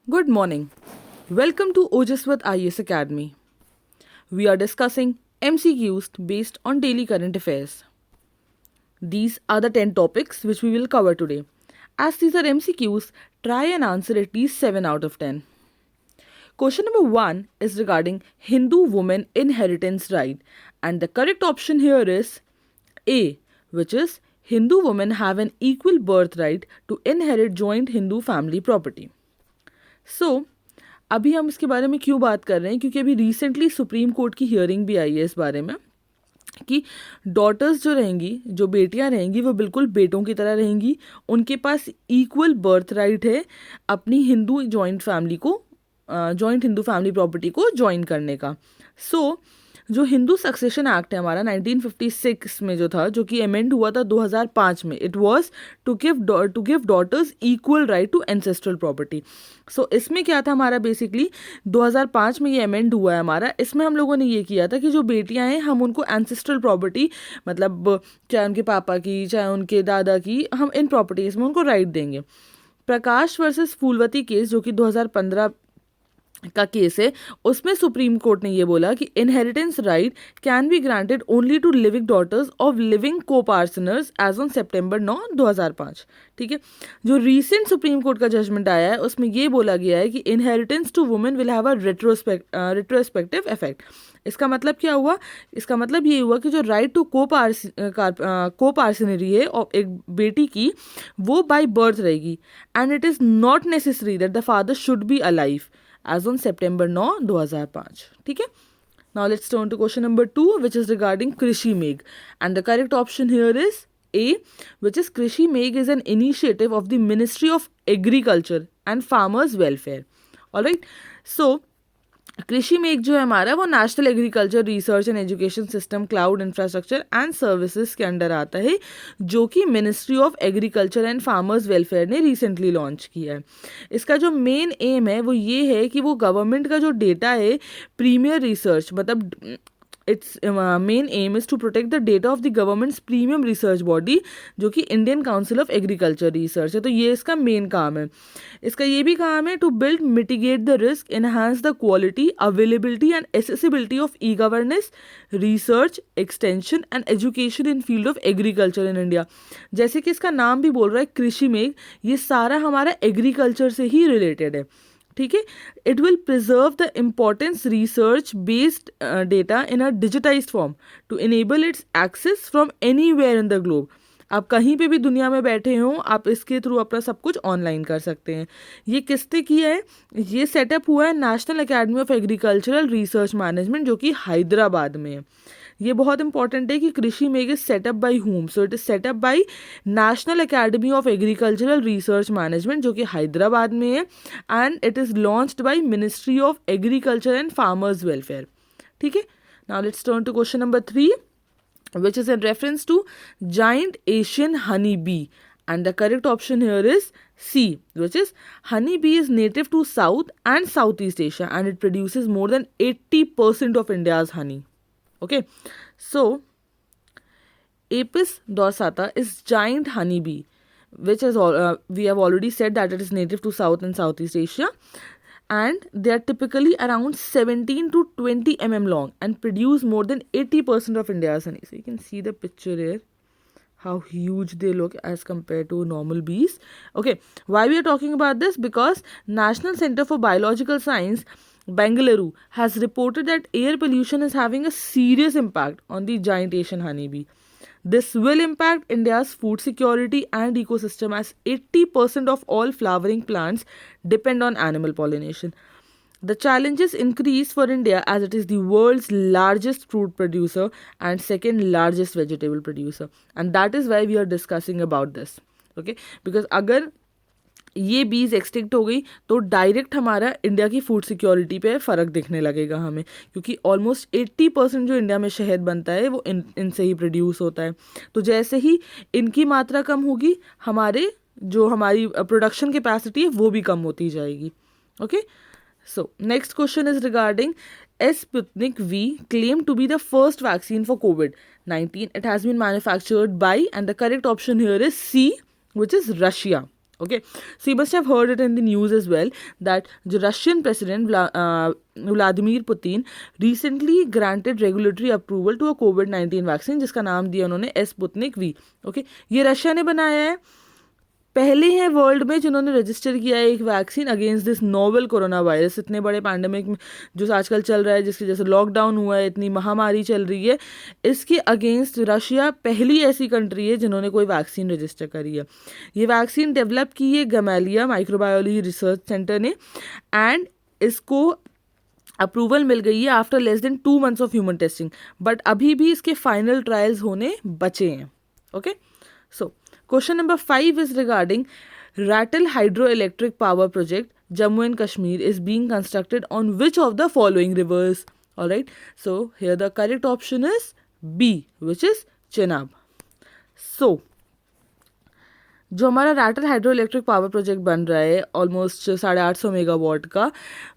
Good morning. Welcome to Ojaswat IAS Academy. We are discussing MCQs based on daily current affairs. These are the 10 topics which we will cover today. As these are MCQs, try and answer at least 7 out of 10. Question number 1 is regarding Hindu woman inheritance right, and the correct option here is A, which is Hindu women have an equal birthright to inherit joint Hindu family property. अभी हम इसके बारे में क्यों बात कर रहे हैं, क्योंकि अभी रिसेंटली सुप्रीम कोर्ट की हियरिंग भी आई है इस बारे में कि डॉटर्स जो रहेंगी, जो बेटियां रहेंगी, वो बिल्कुल बेटों की तरह रहेंगी. उनके पास इक्वल बर्थ राइट है अपनी जॉइंट हिंदू फैमिली प्रॉपर्टी को ज्वाइन करने का. जो हिंदू सक्सेशन एक्ट है हमारा 1956 में जो था, जो कि अमेंड हुआ था 2005 में, it was to give daughters equal right to ancestral property. इसमें क्या था हमारा, बेसिकली 2005 में ये अमेंड हुआ है हमारा. इसमें हम लोगों ने ये किया था कि जो बेटियां हैं हम उनको एंसेस्ट्रल प्रॉपर्टी, मतलब चाहे उनके पापा की चाहे उनके दादा की, हम इन प्रॉपर्टीज में उनको राइट देंगे. प्रकाश वर्सेस फूलवती केस, जो कि 2015 का केस है, उसमें सुप्रीम कोर्ट ने ये बोला कि inheritance right can be granted only to living daughters of living coparceners as on September 9, 2005. ठीक है. जो रीसेंट सुप्रीम कोर्ट का जजमेंट आया है उसमें ये बोला गया है कि inheritance to women will have a retrospective effect. इसका मतलब क्या हुआ? इसका मतलब ये हुआ कि जो राइट टू को पार्सनरी है और एक बेटी की, वो बाय बर्थ रहेगी, and it is not necessary that the father should be alive as on September 9, 2005. ठीक है. Now let's turn to question number 2, which is regarding Krishi Megh, and the correct option here is A, which is Krishi Megh is an initiative of the Ministry of Agriculture and Farmers Welfare. All right. कृषि मेघ जो है हमारा, वो national agriculture research and education system cloud infrastructure and services के under आता है, जो कि ministry of Agriculture and Farmers welfare ने रिसेंटली लॉन्च किया है. इसका जो मेन एम है वो ये है कि वो गवर्नमेंट का जो डेटा है, प्रीमियर रिसर्च, मतलब it's main aim is to protect the data of the government's premium research body, जो कि Indian Council of Agriculture Research है. तो ये इसका मेन काम है. इसका ये भी काम है to build mitigate the risk, enhance the quality, availability and accessibility of e governance, research, extension and education in field of agriculture in India. जैसे कि इसका नाम भी बोल रहा है कृषि मेघ, ये सारा हमारा एग्रीकल्चर से ही रिलेटेड है. ठीक है. It will preserve the importance research based data in a digitized form to enable its access from anywhere in the globe. आप कहीं पे भी दुनिया में बैठे हों, आप इसके थ्रू अपना सब कुछ ऑनलाइन कर सकते हैं. ये किसने किया है? ये सेटअप हुआ है national Academy of Agricultural Research Management, जो कि हैदराबाद में है. ये बहुत इंपॉर्टेंट है कि कृषि मेघ is set up by whom. So it is set up by National Academy of Agricultural Research Management, जो कि हैदराबाद में है, and it is launched by Ministry of Agriculture and Farmers Welfare. ठीक है. Now let's turn to question number 3, which is in reference to giant Asian honey bee, and the correct option here is C, which is honey bee is native to South and Southeast Asia, and it produces more than 80% of India's honey. Okay, so Apis dorsata is giant honey bee, which is we have already said that it is native to South and Southeast Asia, and they are typically around 17 to 20 long and produce more than 80% of India's honey. So you can see the picture here, how huge they look as compared to normal bees. Okay, why we are talking about this? Because National Center for Biological Science, Bengaluru, has reported that air pollution is having a serious impact on the giant Asian honeybee. This will impact India's food security and ecosystem, as 80% of all flowering plants depend on animal pollination. The challenges increase for India as it is the world's largest fruit producer and second largest vegetable producer. And that is why we are discussing about this. Okay? Because अगर ये बीज extinct हो गई तो direct हमारा India की food security पे फ़र्क दिखने लगेगा हमें, क्योंकि ऑलमोस्ट 80% जो इंडिया में शहद बनता है वो इनसे ही प्रोड्यूस होता है. तो जैसे ही इनकी मात्रा कम होगी, हमारी प्रोडक्शन कैपेसिटी है वो भी कम होती जाएगी. Okay. So next question is regarding Sputnik V, claimed to be the first vaccine for COVID-19. It has been manufactured by, and the correct option here is C, which is Russia. Okay, so you must have heard it in the news as well that the Russian president Vladimir Putin recently granted regulatory approval to a COVID-19 vaccine जिसका नाम दिया उन्होंने Sputnik V. Okay, ये Russia ने बनाया है. पहले हैं वर्ल्ड में जिन्होंने रजिस्टर किया है एक vaccine against this novel corona virus. इतने बड़े पैंडेमिक में जो आजकल चल रहा है, जिसकी जैसे लॉकडाउन हुआ है, इतनी महामारी चल रही है, इसके अगेंस्ट रशिया पहली ऐसी कंट्री है जिन्होंने कोई वैक्सीन रजिस्टर करी है. ये वैक्सीन डेवलप की है गैमालिया माइक्रोबायोलॉजी रिसर्च सेंटर ने, एंड इसको अप्रूवल मिल गई है after less than 2 months of human testing. But अभी भी इसके फाइनल ट्रायल्स होने बचे हैं. Okay, so question number 5 is regarding Ratel hydroelectric power project Jammu and Kashmir is being constructed on which of the following rivers? All right, so here the correct option is B, which is Chenab. So जो हमारा Ratle hydro electric power project बन रहा है almost 850 megawatt का,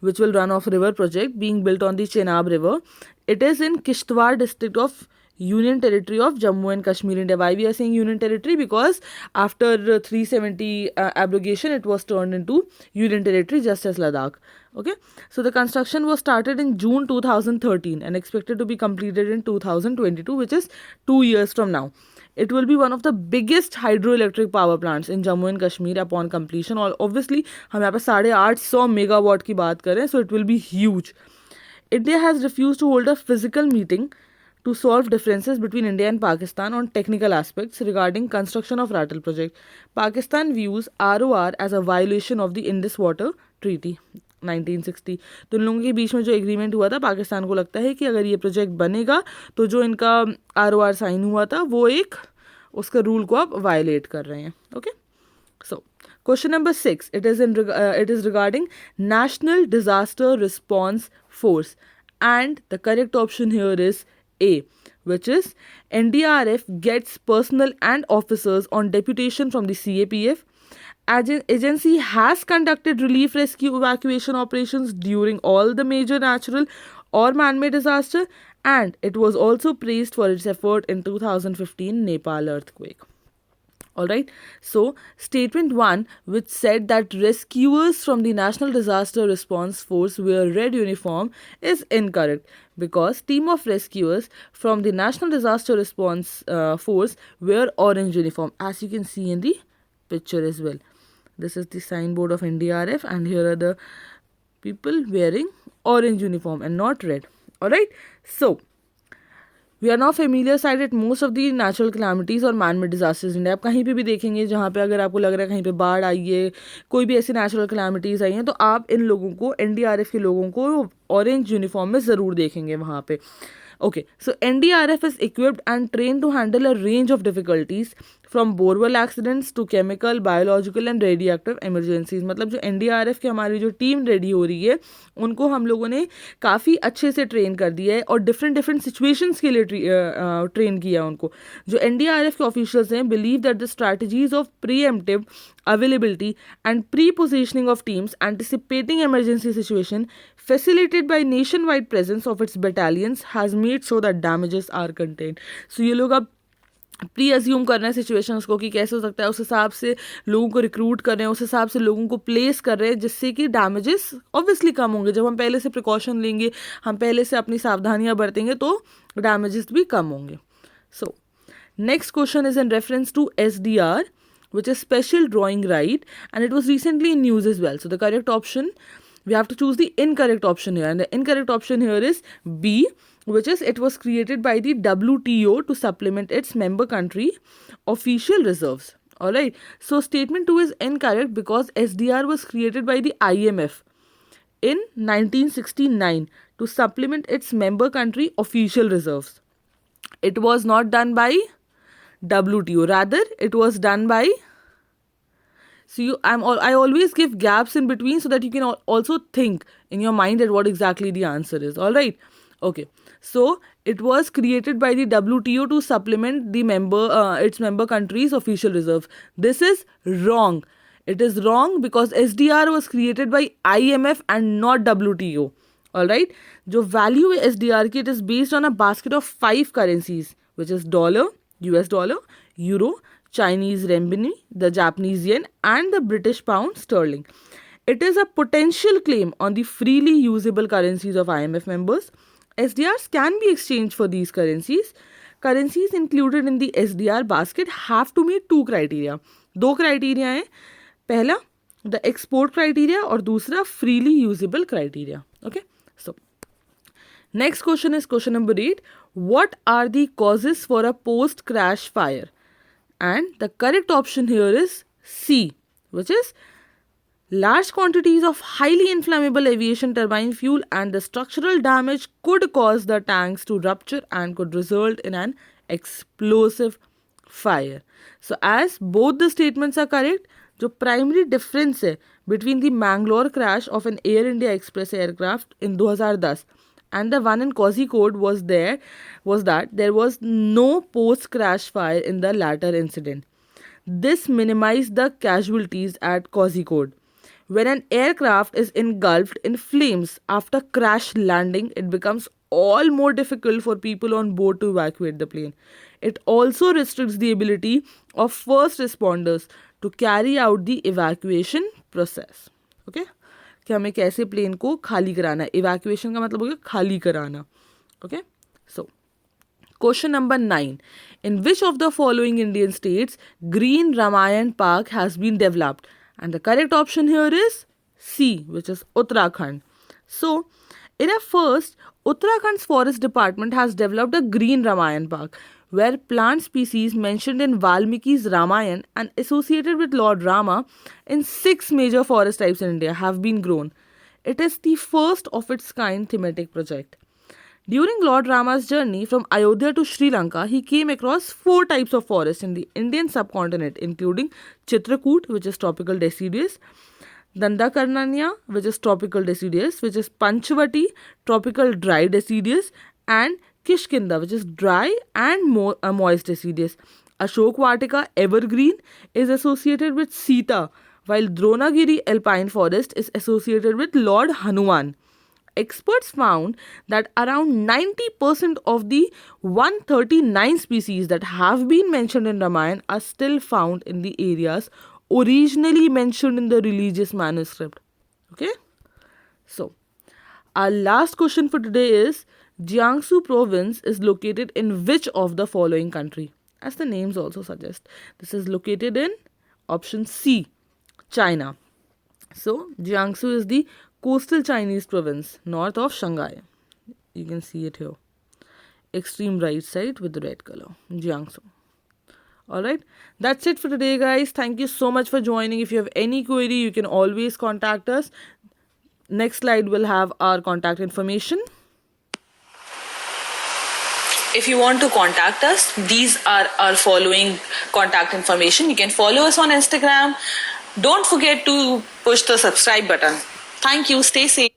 which will run of river project being built on the Chenab river. It is in Kishtwar district of Union Territory of Jammu and Kashmir India. Why we are saying Union Territory? Because after 370 abrogation, it was turned into Union Territory just as Ladakh. Okay, so the construction was started in June 2013 and expected to be completed in 2022, which is 2 years from now. It will be one of the biggest hydroelectric power plants in Jammu and Kashmir upon completion. और obviously हम यहाँ पे 850 megawatt की बात करें, so it will be huge. India has refused to hold a physical meeting to solve differences between India and Pakistan on technical aspects regarding construction of Ratel project. Pakistan views ROR as a violation of the Indus Water Treaty 1960. तो इन लोगों के बीच में जो agreement हुआ था, पाकिस्तान को लगता है कि अगर ये प्रोजेक्ट बनेगा तो जो इनका ROR साइन हुआ था वो एक उसका रूल को आप वायलेट कर रहे हैं. Okay, so question number 6, it is regarding National Disaster Response Force, and the correct option here is A, which is NDRF gets personnel and officers on deputation from the CAPF. Agency has conducted relief, rescue, evacuation operations during all the major natural or man-made disaster, and it was also praised for its effort in 2015 Nepal earthquake. Alright, so statement 1, which said that rescuers from the National Disaster Response Force wear red uniform, is incorrect because team of rescuers from the National Disaster Response Force wear orange uniform, as you can see in the picture as well. This is the signboard of NDRF and here are the people wearing orange uniform and not red. Alright, so we are not familiar side at most of the natural calamities और man made disasters India. आप कहीं पे भी देखेंगे जहाँ पे अगर आपको लग रहा है कहीं पे बाढ़ आई है, कोई भी ऐसी नेचुरल कैलामिटीज़ आई हैं, तो आप इन लोगों को, एनडीआरएफ के लोगों को ऑरेंज यूनिफॉर्म में ज़रूर देखेंगे वहाँ पे. Okay, so NDRF is equipped and trained to handle a range of difficulties from borewell accidents to chemical, biological and radioactive emergencies. मतलब जो NDRF की हमारी जो टीम रेडी हो रही है उनको हम लोगों ने काफ़ी अच्छे से ट्रेन कर दिया है और डिफरेंट सिचुएशंस के लिए ट्रेन किया उनको. जो NDRF के ऑफिशियल्स हैं believe that the strategies of pre-emptive availability and pre-positioning of teams anticipating emergency situation facilitated by nationwide presence of its battalions has made so that damages are contained. So ये लोग अब pre assume कर रहे हैं situations को कि कैसे हो सकता है, उस हिसाब से लोगों को रिक्रूट कर रहे हैं, उस हिसाब से लोगों को प्लेस कर रहे हैं जिससे कि डैमेजेस ऑब्वियसली कम होंगे. जब हम पहले से प्रिकॉशन लेंगे, हम पहले से अपनी सावधानियां बरतेंगे तो डैमेजेस भी कम होंगे. So next question is in reference to SDR, which is special drawing right, and it was recently in news as well. So the correct option, we have to choose the incorrect option here, and the incorrect option here is B, which is it was created by the WTO to supplement its member country official reserves. Alright, so statement 2 is incorrect because SDR was created by the IMF in 1969 to supplement its member country official reserves. It was not done by WTO, rather it was done by, so I always give gaps in between so that you can also think in your mind at what exactly the answer is. All right, okay, so it was created by the WTO to supplement the its member countries official reserve. This is wrong. It is wrong because SDR was created by IMF and not WTO. All right, जो value है SDR की, it is based on a basket of 5 currencies, which is dollar, US dollar, euro, Chinese renminbi, the Japanese yen, and the British pound sterling. It is a potential claim on the freely usable currencies of IMF members. SDRs can be exchanged for these currencies. Currencies included in the SDR basket have to meet two criteria. दो criteria हैं. पहला the export criteria और दूसरा freely usable criteria. Okay, so next question is question number 8. What are the causes for a post-crash fire? And the correct option here is C, which is large quantities of highly inflammable aviation turbine fuel, and the structural damage could cause the tanks to rupture and could result in an explosive fire. So as both the statements are correct, the primary difference है between the Mangalore crash of an Air India Express aircraft in 2010 and the one in Kozhikode was that there was no post-crash fire in the latter incident. This minimized the casualties at Kozhikode. When an aircraft is engulfed in flames after crash landing, it becomes all more difficult for people on board to evacuate the plane. It also restricts the ability of first responders to carry out the evacuation process. Okay? कि हमें कैसे plane को खाली कराना है. Evacuation का मतलब हो गया खाली कराना. Okay? So, question number 9. In which of the following Indian states Green Ramayan Park has been developed? And the correct option here is C, which is Uttarakhand. So, in a first, Uttarakhand's forest department has developed a Green Ramayan Park, where plant species mentioned in Valmiki's Ramayan and associated with Lord Rama in 6 major forest types in India have been grown. It is the first of its kind thematic project. During Lord Rama's journey from Ayodhya to Sri Lanka, he came across 4 types of forests in the Indian subcontinent, including Chitrakoot, which is tropical deciduous, Dandakarnanya, which is tropical deciduous, which is Panchavati, tropical dry deciduous, and Kishkinda, which is dry and moist deciduous. Ashok Vatika, evergreen, is associated with Sita, while Dronagiri alpine forest is associated with Lord Hanuman. Experts found that around 90% of the 139 species that have been mentioned in Ramayana are still found in the areas originally mentioned in the religious manuscript. Okay? So, our last question for today is, Jiangsu province is located in which of the following country? As the names also suggest, this is located in option C, China. So, Jiangsu is the coastal Chinese province north of Shanghai. You can see it here. Extreme right side with the red color. Jiangsu. Alright. That's it for today, guys. Thank you so much for joining. If you have any query, you can always contact us. Next slide will have our contact information. If you want to contact us, these are our following contact information. You can follow us on Instagram. Don't forget to push the subscribe button. Thank you. Stay safe.